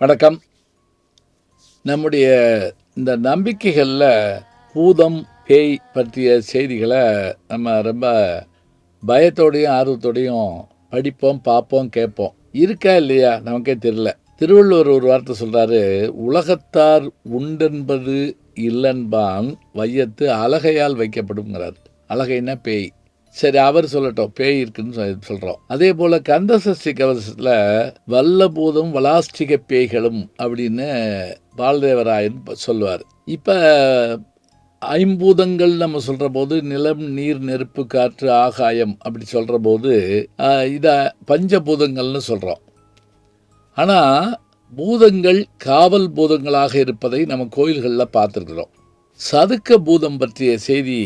வணக்கம். நம்முடைய இந்த நம்பிக்கைகளில் பூதம், பேய் பற்றிய செய்திகளை நம்ம ரொம்ப பயத்தோடையும் ஆர்வத்தோடையும் படிப்போம், பார்ப்போம், கேட்போம். இருக்கா இல்லையா நமக்கே தெரியல. திருவள்ளுவர் ஒரு வார்த்தை சொல்கிறாரு, உலகத்தார் உண்டென்பது இல்லன்பான் வையத்து அலகையால் வைக்கப்படுங்கிறார். அலகைன்னா பேய். சரி, அவர் சொல்லட்டும், பேய் இருக்குன்னு சொல்கிறோம். அதே போல் கந்த சஷ்டி கவசத்தில் வல்ல பூதம் வலாஸ்டிக பேய்களும் அப்படின்னு பாலதேவராயன் சொல்லுவார். இப்போ ஐம்பூதங்கள் நம்ம சொல்கிற போது நிலம், நீர், நெருப்பு, காற்று, ஆகாயம் அப்படி சொல்கிற போது இதை பஞ்சபூதங்கள்னு சொல்கிறோம். ஆனால் பூதங்கள் காவல் பூதங்களாக இருப்பதை நம்ம கோயில்களில் பார்த்துருக்குறோம். சதுக்க பூதம் பற்றிய செய்தி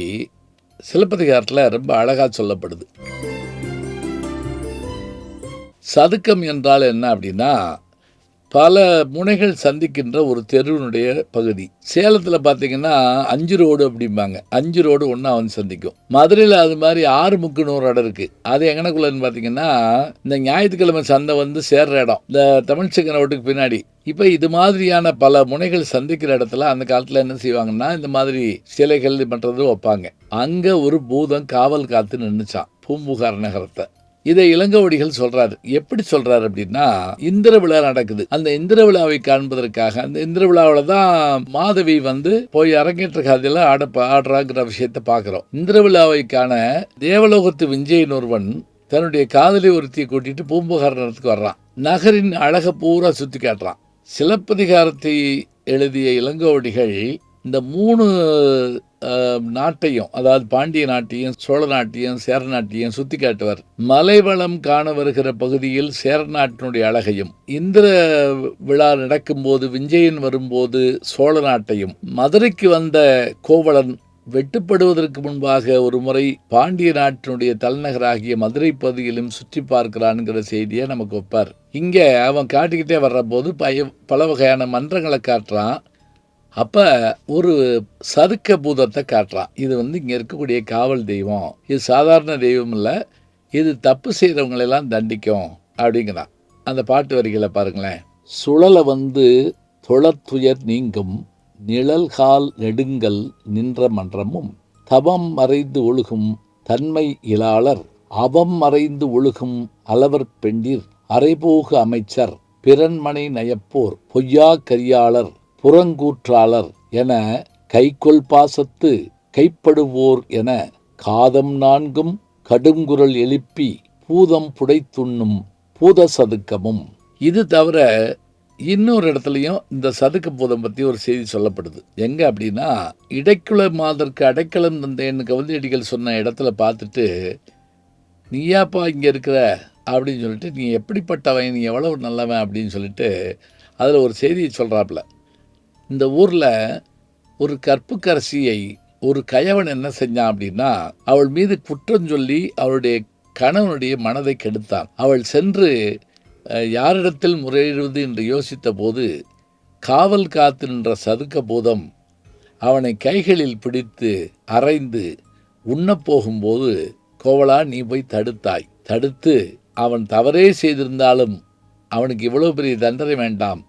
சிலப்பதிகாரத்தில் ரொம்ப அழகாக சொல்லப்படுது. சதுக்கம் என்றால் என்ன அப்படின்னா, பல முனைகள் சந்திக்கின்ற ஒரு தெருவினுடைய பகுதி. சேலத்தில் பார்த்தீங்கன்னா 5 ரோடு அப்படிம்பாங்க. 5 ரோடு ஒன்றா வந்து சந்திக்கும். மதுரையில் அது மாதிரி 6 முக்குன்னு ஒரு இடம் இருக்குது. அது எங்கனக்குள்ளன்னு பார்த்தீங்கன்னா, இந்த ஞாயிற்றுக்கிழமை சந்தை வந்து சேர்ற இடம், இந்த தமிழ்ச்சங்க ரோட்டுக்கு பின்னாடி. இப்போ இது மாதிரியான பல முனைகள் சந்திக்கிற இடத்துல அந்த காலத்தில் என்ன செய்வாங்கன்னா, இந்த மாதிரி சிலைகள் மற்றது வைப்பாங்க. அங்கே ஒரு பூதம் காவல் காத்து நின்றுச்சான், பூம்புகார் நகரத்தை. இதை இளங்கோவடிகள் சொல்றாரு. எப்படி சொல்றாரு அப்படின்னா, இந்திர விழா நடக்குது. அந்த இந்திர விழாவை காண்பதற்காக, அந்த இந்திர விழாவில் தான் மாதவி வந்து போய் அரங்கேற்ற காதையில ஆடுறாங்கிற விஷயத்தை பார்க்கிறோம். இந்திர விழாவை காண தேவலோகத்து விஞ்சயன் ஒருவன் தன்னுடைய காதலி ஒருத்தியை கூட்டிட்டு பூம்புகார் நகரத்துக்கு வர்றான். நகரின் அழகை பூரா சுத்தி காட்டுறான். சிலப்பதிகாரத்தை எழுதிய இளங்கோவடிகள் இந்த 3 நாட்டையும், அதாவது பாண்டிய நாட்டையும், சோழ நாட்டையும், சேர நாட்டையும் சுத்தி காட்டுவார். மலைவளம் காண வருகிற பகுதியில் சேர நாட்டினுடைய அழகையும், இந்திர விழா நடக்கும்போது விஞ்சயன் வரும்போது சோழ நாட்டையும், மதுரைக்கு வந்த கோவலன் வெட்டுப்படுவதற்கு முன்பாக ஒரு முறை பாண்டிய நாட்டினுடைய தலைநகராகிய மதுரை பகுதியிலும் சுற்றி பார்க்கிறான்ங்கிற செய்தியை நமக்கு வைப்பார். இங்கே அவன் காட்டிக்கிட்டே வர்ற போது பல வகையான மன்றங்களை காட்டுறான். அப்போ ஒரு சதுக்க பூதத்தை காட்டுறான். இது வந்து இங்கே இருக்கக்கூடிய காவல் தெய்வம், இது சாதாரண தெய்வம் இல்லை, இது தப்பு செய்கிறவங்களெல்லாம் தண்டிக்கும் அப்படிங்கிறான். அந்த பாட்டு வரிகளை பாருங்களேன். சுழலை வந்து தொழத்துயர் நீங்கும் நிழல்கால் நெடுங்கல் நின்ற மன்றமும் தவம் மறைந்து ஒழுகும் தன்மை இலாளர் அவம் மறைந்து ஒழுகும் அலவர் பெண்டிர் அரைபோகு அமைச்சர் பிறன்மனை நயப்போர் பொய்யா கரியாளர் புறங்கூற்றாளர் என கைக்கொள் பாசத்து கைப்படுவோர் என காதம் 4 கடுங்குரல் எழுப்பி பூதம் புடைத்துண்ணும் பூத சதுக்கமும். இது தவிர இன்னொரு இடத்துலையும் இந்த சதுக்க பூதம் பற்றி ஒரு செய்தி சொல்லப்படுது. எங்க அப்படின்னா, இடைக்குல மாதற்கு அடைக்கலம் தந்தேன்னு கவுந்தியடிகள் சொன்ன இடத்துல பார்த்துட்டு, நீயாப்பா இங்கே இருக்கிற அப்படின்னு சொல்லிட்டு, நீ எப்படிப்பட்டவன், நீ எவ்வளவு நல்லவன் அப்படின்னு சொல்லிட்டு அதில் ஒரு செய்தியை சொல்கிறாப்புல. இந்த ஊரில் ஒரு கற்புக்கரசியை ஒரு கயவன் என்ன செஞ்சான் அப்படின்னா, அவள் மீது குற்றம் சொல்லி அவளுடைய கணவனுடைய மனதை கெடுத்தான். அவள் சென்று யாரிடத்தில் முறையிடுவது என்று யோசித்த போது காவல் காத்து நின்ற சதுக்க பூதம் அவனை கைகளில் பிடித்து அரைந்து உண்ணப்போகும்போது, கோவலா நீ போய் தடுத்து அவன் தவறே செய்திருந்தாலும் அவனுக்கு இவ்வளவு பெரிய தண்டனை வேண்டாம்,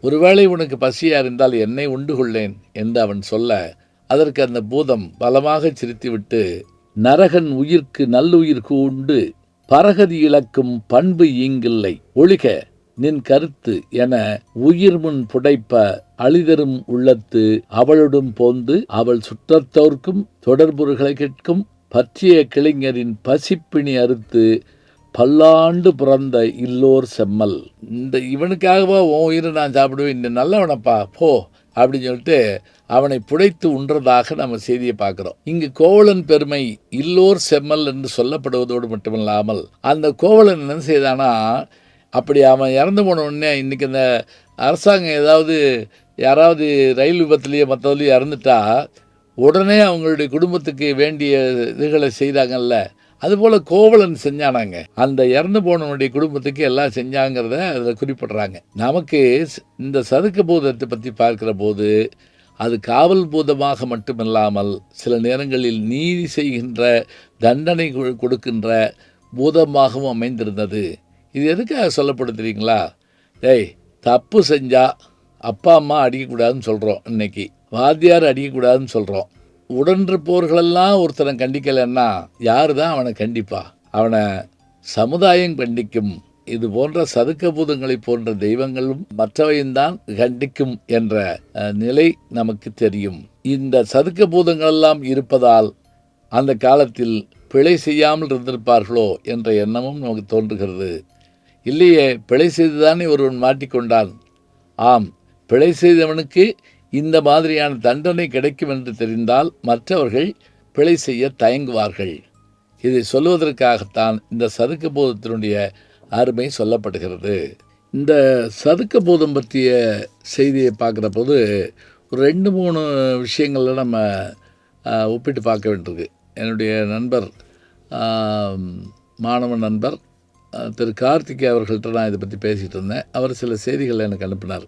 ஒருவேளை உனக்கு பசியா இருந்தால் என்னை உண்டு கொள்ளேன் என்று அவன் சொல்ல, அதற்கு அந்த பூதம் பலமாக சிரித்துவிட்டு, நரகன் உயிர்க்கு நல்லுயிர் கூண்டு பரகதி இழக்கும் பண்பு ஈங்கில்லை ஒழிக நின் கருத்து என உயிர் முன் புடைப்ப அழிதரும் உள்ளத்து அவளுடன் போந்து அவள் சுற்றத்தோர்க்கும் தொடர்புகளை கேட்கும் பற்றிய கிளைஞரின் பசிப்பிணி அறுத்து பல்லாண்டு பிறந்த இல்லோர் செம்மல். இந்த இவனுக்காகவா உன் உயிரை நான் சாப்பிடுவேன், இந்த நல்லவனப்பா போ அப்படின்னு சொல்லிட்டு அவனை புடைத்து உன்றதாக நம்ம செய்தியை பார்க்குறோம். இங்கு கோவலன் பெருமை இல்லோர் செம்மல் என்று சொல்லப்படுவதோடு மட்டுமில்லாமல், அந்த கோவலன் என்ன செய்தானா, அப்படி அவன் இறந்து போன உடனே இன்றைக்கி இந்த அரசாங்கம் யாராவது ரயில் விபத்துலேயே மற்றதுலேயே இறந்துட்டா உடனே அவங்களுடைய குடும்பத்துக்கு வேண்டிய இதுகளை செய்கிறாங்கல்ல, அதுபோல் கோவலன் செஞ்சானாங்க. அந்த இறந்து போனவனுடைய குடும்பத்துக்கு எல்லாம் செஞ்சாங்கிறத அதில் குறிப்பிட்றாங்க. நமக்கு இந்த சதுக்க பூதத்தை பற்றி பார்க்குற போது அது காவல் பூதமாக மட்டுமில்லாமல் சில நேரங்களில் நீதி செய்கின்ற தண்டனை கொடுக்கின்ற பூதமாகவும் அமைந்திருந்தது. இது எதுக்காக சொல்லப்படுத்துறீங்களா? டேய், தப்பு செஞ்சால் அப்பா அம்மா அடிக்கக்கூடாதுன்னு சொல்கிறோம், இன்னைக்கு வாத்தியார் அடிக்கக்கூடாதுன்னு சொல்கிறோம். உடன்றிருப்பவர்களெல்லாம் ஒருத்தனை கண்டிக்கலைன்னா யார் தான் அவனை கண்டிப்பா? அவனை சமுதாயம் கண்டிக்கும். இது போன்ற சதுக்க பூதங்களை போன்ற தெய்வங்களும் மற்றவையும் தான் கண்டிக்கும் என்ற நிலை நமக்கு தெரியும். இந்த சதுக்க பூதங்களெல்லாம் இருப்பதால் அந்த காலத்தில் பிழை செய்யாமல் இருந்திருப்பார்களோ என்ற எண்ணமும் நமக்கு தோன்றுகிறது. இல்லையே, பிழை செய்துதானே ஒருவன் மாட்டிக்கொண்டான். ஆம், பிழை செய்தவனுக்கு இந்த மாதிரியான தண்டனை கிடைக்கும் என்று தெரிந்தால் மற்றவர்கள் பிழை செய்ய தயங்குவார்கள். இதை சொல்வதற்காகத்தான் இந்த சதுக்க பூதத்தினுடைய அருமை சொல்லப்படுகிறது. இந்த சதுக்க பூதம் பற்றிய செய்தியை பார்க்குற போது ஒரு 2-3 விஷயங்களில் நம்ம ஒப்பிட்டு பார்க்க வேண்டியிருக்கு. என்னுடைய நண்பர், மாணவ நண்பர் திரு கார்த்திகே அவர்கள்ட்ட நான் இதை பற்றி பேசிகிட்டு இருந்தேன். அவர் சில செய்திகளை எனக்கு அனுப்பினார்.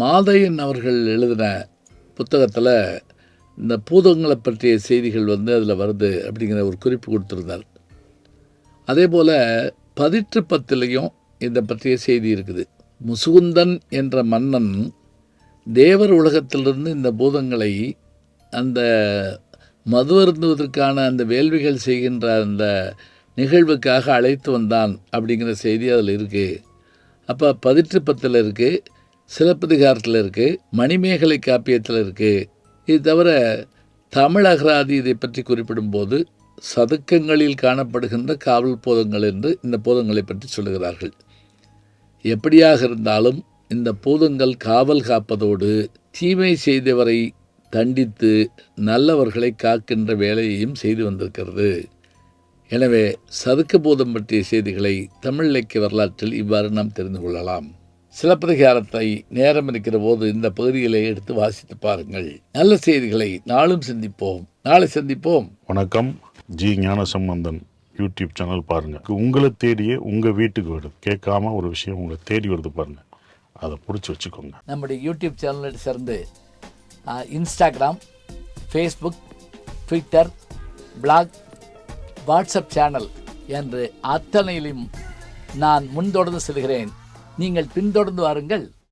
மாதையன் அவர்கள் எழுதின புத்தகத்தில் இந்த பூதங்களை பற்றிய செய்திகள் அதில் வருது அப்படிங்கிற ஒரு குறிப்பு கொடுத்துருந்தார். அதே போல் 18 இதை பற்றிய செய்தி இருக்குது. முசுகுந்தன் என்ற மன்னன் தேவர் உலகத்திலிருந்து இந்த பூதங்களை அந்த மது அருந்துவதற்கான அந்த வேள்விகள் செய்கின்ற அந்த நிகழ்வுக்காக அழைத்து வந்தான் அப்படிங்கிற செய்தி அதில் இருக்குது. அப்போ 18 இருக்குது, சிலப்பதிகாரத்தில் இருக்குது, மணிமேகலை காப்பியத்தில் இருக்குது. இது தவிர தமிழ் அகராதி இதை பற்றி குறிப்பிடும்போது சதுக்கங்களில் காணப்படுகின்ற காவல் பூதங்கள் என்று இந்த பூதங்களை பற்றி சொல்லுகிறார்கள். எப்படியாக இருந்தாலும் இந்த பூதங்கள் காவல் காப்பதோடு தீமை செய்தவரை தண்டித்து நல்லவர்களை காக்கின்ற வேலையையும் செய்து வந்திருக்கிறது. எனவே சதுக்க பூதம் பற்றிய செய்திகளை தமிழ் இலக்கிய வரலாற்றில் இவ்வாறு நாம் தெரிந்து கொள்ளலாம். சிலப்பதிகாரத்தை நேரம் இருக்கிற போது இந்த பகுதிகளை எடுத்து வாசித்து பாருங்கள். நல்ல செய்திகளை நாளும் சிந்திப்போம். நாளை சந்திப்போம். வணக்கம். ஜி ஞானசம்பந்தன் யூடியூப் சேனல் பாருங்கள். உங்களை தேடியே உங்கள் வீட்டுக்கு வருது. கேட்காம ஒரு விஷயம் உங்களை தேடி வருது பாருங்கள், அதை பிடிச்சி வச்சுக்கோங்க. நம்முடைய யூடியூப் சேனலை சேர்ந்து Instagram, Facebook, Twitter, blog, WhatsApp channel என்று அத்தனையிலும் நான் முன்தொடர்ந்து செல்கிறேன். நீங்கள் பின்தொடர்ந்து வாருங்கள்.